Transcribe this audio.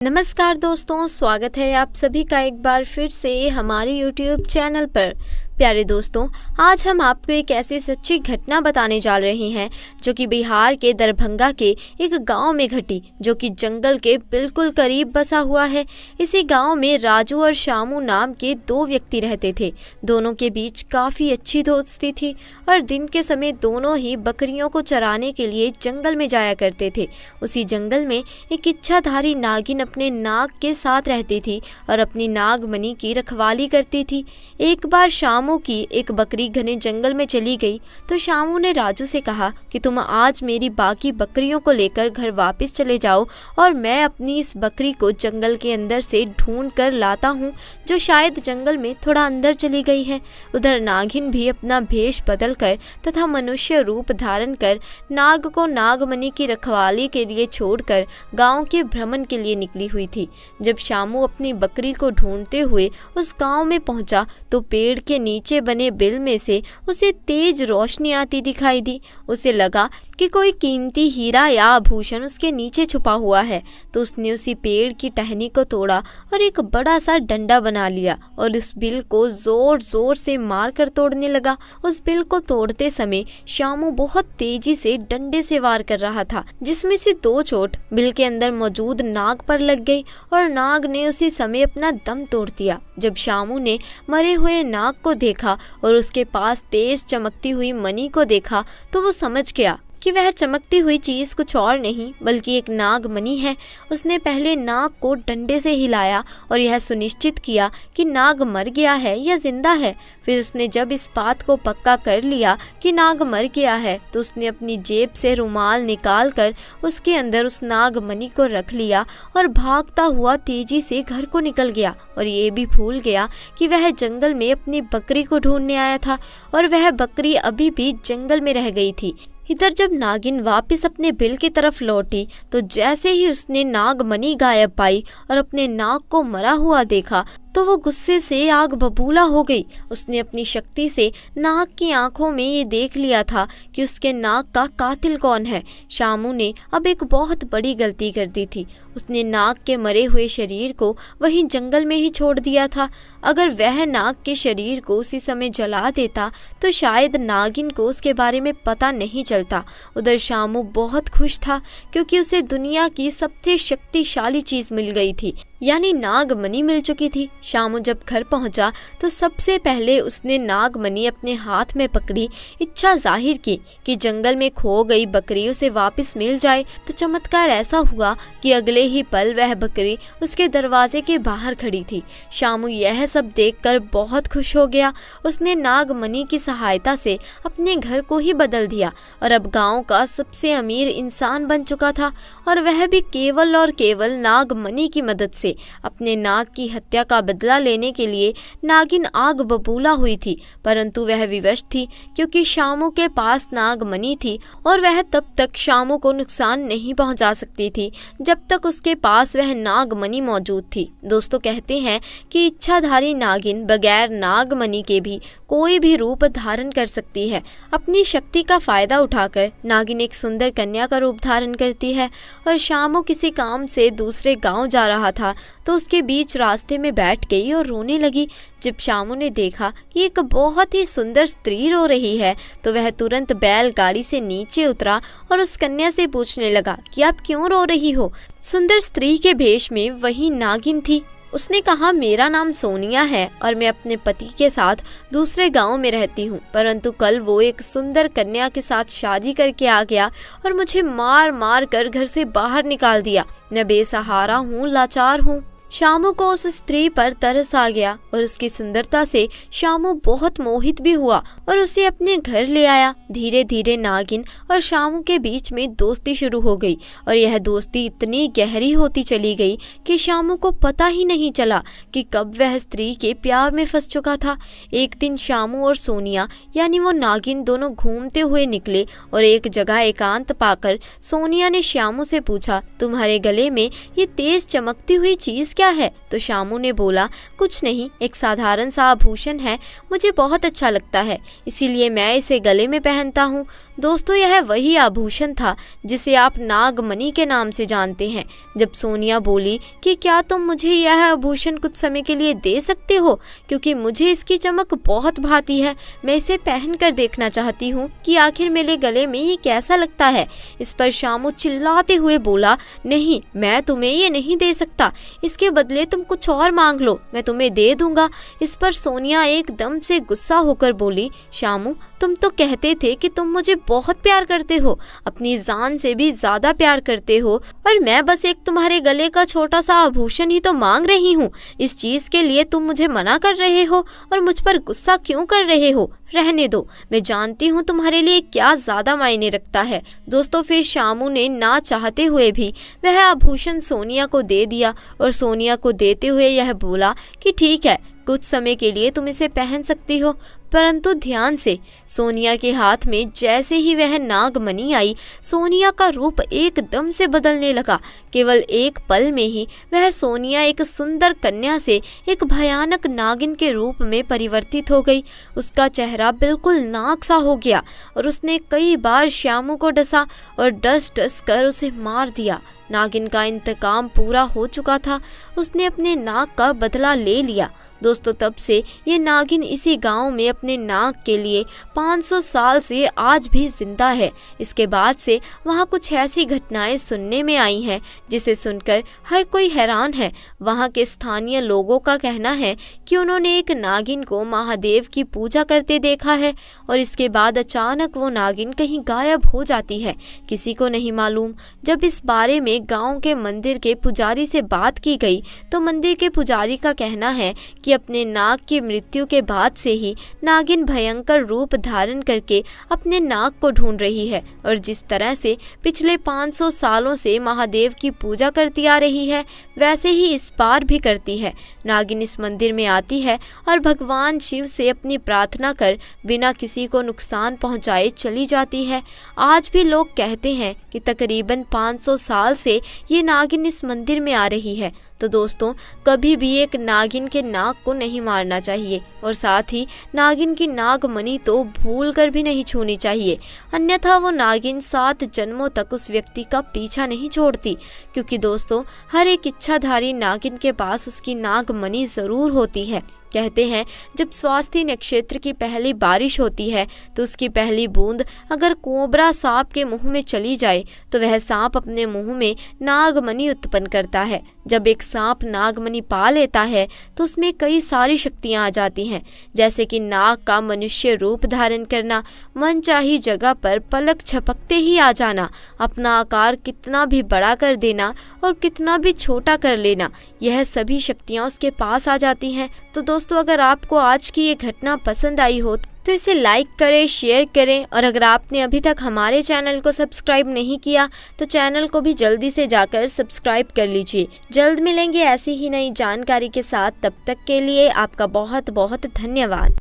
नमस्कार दोस्तों, स्वागत है आप सभी का एक बार फिर से हमारे YouTube चैनल पर। प्यारे दोस्तों, आज हम आपको एक ऐसी सच्ची घटना बताने जा रहे हैं जो कि बिहार के दरभंगा के एक गांव में घटी, जो कि जंगल के बिल्कुल करीब बसा हुआ है। इसी गांव में राजू और शामू नाम के दो व्यक्ति रहते थे। दोनों के बीच काफ़ी अच्छी दोस्ती थी और दिन के समय दोनों ही बकरियों को चराने के लिए जंगल में जाया करते थे। उसी जंगल में एक इच्छाधारी नागिन अपने नाग के साथ रहती थी और अपनी नागमणि की रखवाली करती थी। एक बार शामू की एक बकरी घने जंगल में चली गई तो शामू ने राजू से कहा कि तुम आज मेरी बाकी बकरियों को लेकर घर वापस चले जाओ और मैं अपनी इस बकरी को जंगल के अंदर से ढूंढ कर लाता हूँ, जो शायद जंगल में थोड़ा अंदर चली गई है। उधर नागिन भी अपना भेष बदल कर तथा मनुष्य रूप धारण कर नाग को नागमणि की रखवाली के लिए छोड़कर गांव के भ्रमण के लिए निकली हुई थी। जब शामू अपनी बकरी को ढूंढते हुए उस गांव में पहुंचा तो पेड़ के नीचे बने बिल में से उसे तेज रोशनी आती दिखाई दी। उसे लगा कि कोई कीमती हीरा या आभूषण उसके नीचे छुपा हुआ है, तो उसने उसी पेड़ की टहनी को तोड़ा और एक बड़ा सा डंडा बना लिया और उस बिल को जोर जोर से मार कर तोड़ने लगा। उस बिल को तोड़ते समय शामू बहुत तेजी से डंडे से वार कर रहा था, जिसमें से दो चोट बिल के अंदर मौजूद नाग पर लग गई और नाग ने उसी समय अपना दम तोड़ दिया। जब शामू ने मरे हुए नाग को देखा और उसके पास तेज चमकती हुई मणि को देखा तो वो समझ गया कि वह चमकती हुई चीज़ कुछ और नहीं बल्कि एक नागमणि है। उसने पहले नाग को डंडे से हिलाया और यह सुनिश्चित किया कि नाग मर गया है या जिंदा है। फिर उसने जब इस बात को पक्का कर लिया कि नाग मर गया है तो उसने अपनी जेब से रुमाल निकाल कर उसके अंदर उस नागमणि को रख लिया और भागता हुआ तेजी से घर को निकल गया और ये भी भूल गया कि वह जंगल में अपनी बकरी को ढूंढने आया था और वह बकरी अभी भी जंगल में रह गई थी। इधर जब नागिन वापस अपने बिल की तरफ लौटी तो जैसे ही उसने नागमणि गायब पाई और अपने नाग को मरा हुआ देखा तो वो गुस्से से आग बबूला हो गई। उसने अपनी शक्ति से नाग की आंखों में ये देख लिया था कि उसके नाग का कातिल कौन है। शामू ने अब एक बहुत बड़ी गलती कर दी थी। उसने नाग के मरे हुए शरीर को वहीं जंगल में ही छोड़ दिया था। अगर वह नाग के शरीर को उसी समय जला देता तो शायद नागिन को उसके बारे में पता नहीं चलता। उधर शामू बहुत खुश था क्योंकि उसे दुनिया की सबसे शक्तिशाली चीज मिल गई थी, यानी नागमणि मिल चुकी थी। शामू जब घर पहुंचा तो सबसे पहले उसने नागमणि अपने हाथ में पकड़ी, इच्छा जाहिर की कि जंगल में खो गई बकरी उसे वापस मिल जाए। तो चमत्कार ऐसा हुआ कि अगले ही पल वह बकरी उसके दरवाजे के बाहर खड़ी थी। शामू यह सब देखकर बहुत खुश हो गया। उसने नागमणि की सहायता से अपने घर को ही बदल दिया और अब गाँव का सबसे अमीर इंसान बन चुका था, और वह भी केवल और केवल नागमणि की मदद से। अपने नाग की हत्या का बदला लेने के लिए नागिन आग बबूला हुई थी, परंतु वह विवश थी क्योंकि शामू के पास नागमणि थी और वह तब तक शामू को नुकसान नहीं पहुंचा सकती थी जब तक उसके पास वह नागमणि मौजूद थी। दोस्तों, कहते हैं कि इच्छाधारी नागिन बगैर नागमणि के भी कोई भी रूप धारण कर सकती है। अपनी शक्ति का फायदा उठाकर नागिन एक सुंदर कन्या का रूप धारण करती है और शामू किसी काम से दूसरे गांव जा रहा था तो उसके बीच रास्ते में बैठ गई और रोने लगी। जब शामू ने देखा कि एक बहुत ही सुंदर स्त्री रो रही है तो वह तुरंत बैलगाड़ी से नीचे उतरा और उस कन्या से पूछने लगा कि आप क्यों रो रही हो। सुंदर स्त्री के भेष में वही नागिन थी। उसने कहा, मेरा नाम सोनिया है और मैं अपने पति के साथ दूसरे गांव में रहती हूँ, परंतु कल वो एक सुंदर कन्या के साथ शादी करके आ गया और मुझे मार मार कर घर से बाहर निकाल दिया। मैं बेसहारा हूँ, लाचार हूँ। शामू को उस स्त्री पर तरस आ गया और उसकी सुंदरता से शामू बहुत मोहित भी हुआ और उसे अपने घर ले आया। धीरे धीरे नागिन और शामू के बीच में दोस्ती शुरू हो गई और यह दोस्ती इतनी गहरी होती चली गई कि शामू को पता ही नहीं चला कि कब वह स्त्री के प्यार में फंस चुका था। एक दिन शामू और सोनिया यानी वो नागिन दोनों घूमते हुए निकले और एक जगह एकांत पाकर सोनिया ने शामू से पूछा, तुम्हारे गले में ये तेज चमकती हुई चीज क्या है? तो शामू ने बोला, कुछ नहीं, एक साधारण सा आभूषण है, मुझे बहुत अच्छा लगता है, इसीलिए मैं इसे गले में पहनता हूँ। दोस्तों, यह वही आभूषण था जिसे आप नागमणि के नाम से जानते हैं। जब सोनिया बोली कि क्या तुम मुझे यह आभूषण कुछ समय के लिए दे सकते हो, क्योंकि मुझे इसकी चमक बहुत भाती है, मैं इसे पहन कर देखना चाहती हूँ कि आखिर मेरे गले में ये कैसा लगता है। इस पर शामू चिल्लाते हुए बोला, नहीं, मैं तुम्हें ये नहीं दे सकता, इसके बदले तुम कुछ और मांग लो, मैं तुम्हें दे दूंगा। इस पर सोनिया एकदम से गुस्सा होकर बोली, शामू, तुम तो कहते थे कि तुम मुझे बहुत प्यार करते हो, अपनी जान से भी ज्यादा प्यार करते हो, और मैं बस एक तुम्हारे गले का छोटा सा आभूषण ही तो मांग रही हूँ। इस चीज के लिए तुम मुझे मना कर रहे हो और मुझ पर गुस्सा क्यों कर रहे हो? रहने दो, मैं जानती हूँ तुम्हारे लिए क्या ज्यादा मायने रखता है। दोस्तों, फिर शामू ने ना चाहते हुए भी वह आभूषण सोनिया को दे दिया और सोनिया को देते हुए यह बोला कि ठीक है, कुछ समय के लिए तुम इसे पहन सकती हो, परंतु ध्यान से। सोनिया के हाथ में जैसे ही वह नागमणि आई, सोनिया का रूप एकदम से बदलने लगा। केवल एक पल में ही वह सोनिया एक सुंदर कन्या से एक भयानक नागिन के रूप में परिवर्तित हो गई। उसका चेहरा बिल्कुल नाग सा हो गया और उसने कई बार श्यामू को डसा और डस डस कर उसे मार दिया। नागिन का इंतकाम पूरा हो चुका था, उसने अपने नाग का बदला ले लिया। दोस्तों, तब से ये नागिन इसी गांव में अपने नाग के लिए 500 साल से आज भी जिंदा है। इसके बाद से वहाँ कुछ ऐसी घटनाएं सुनने में आई हैं जिसे सुनकर हर कोई हैरान है। वहाँ के स्थानीय लोगों का कहना है कि उन्होंने एक नागिन को महादेव की पूजा करते देखा है और इसके बाद अचानक वो नागिन कहीं गायब हो जाती है, किसी को नहीं मालूम। जब इस बारे में गांव के मंदिर के पुजारी से बात की गई तो मंदिर के पुजारी का कहना है कि अपने नाग की मृत्यु के बाद से ही नागिन भयंकर रूप धारण करके अपने नाग को ढूंढ रही है और जिस तरह से पिछले 500 सालों से महादेव की पूजा करती आ रही है, वैसे ही इस बार भी करती है। नागिन इस मंदिर में आती है और भगवान शिव से अपनी प्रार्थना कर बिना किसी को नुकसान पहुंचाए चली जाती है। आज भी लोग कहते हैं कि तकरीबन 500 साल से ये नागिन इस मंदिर में आ रही है। तो दोस्तों, कभी भी एक नागिन के नाग को नहीं मारना चाहिए और साथ ही नागिन की नागमणि तो भूल कर भी नहीं छूनी चाहिए, अन्यथा वो नागिन 7 जन्मों तक उस व्यक्ति का पीछा नहीं छोड़ती। क्योंकि दोस्तों, हर एक इच्छाधारी नागिन के पास उसकी नागमणि जरूर होती है। कहते हैं जब स्वाति नक्षत्र की पहली बारिश होती है तो उसकी पहली बूंद अगर कोबरा सांप के मुंह में चली जाए तो वह सांप अपने मुंह में नागमणि उत्पन्न करता है। जब एक सांप नागमणि पा लेता है तो उसमें कई सारी शक्तियां आ जाती हैं, जैसे कि नाग का मनुष्य रूप धारण करना, मनचाही जगह पर पलक झपकते ही आ जाना, अपना आकार कितना भी बड़ा कर देना और कितना भी छोटा कर लेना, यह सभी शक्तियां उसके पास आ जाती हैं। तो दोस्तों, अगर आपको आज की ये घटना पसंद आई हो तो इसे लाइक करें, शेयर करें और अगर आपने अभी तक हमारे चैनल को सब्सक्राइब नहीं किया तो चैनल को भी जल्दी से जाकर सब्सक्राइब कर लीजिए। जल्द मिलेंगे ऐसी ही नई जानकारी के साथ, तब तक के लिए आपका बहुत बहुत धन्यवाद।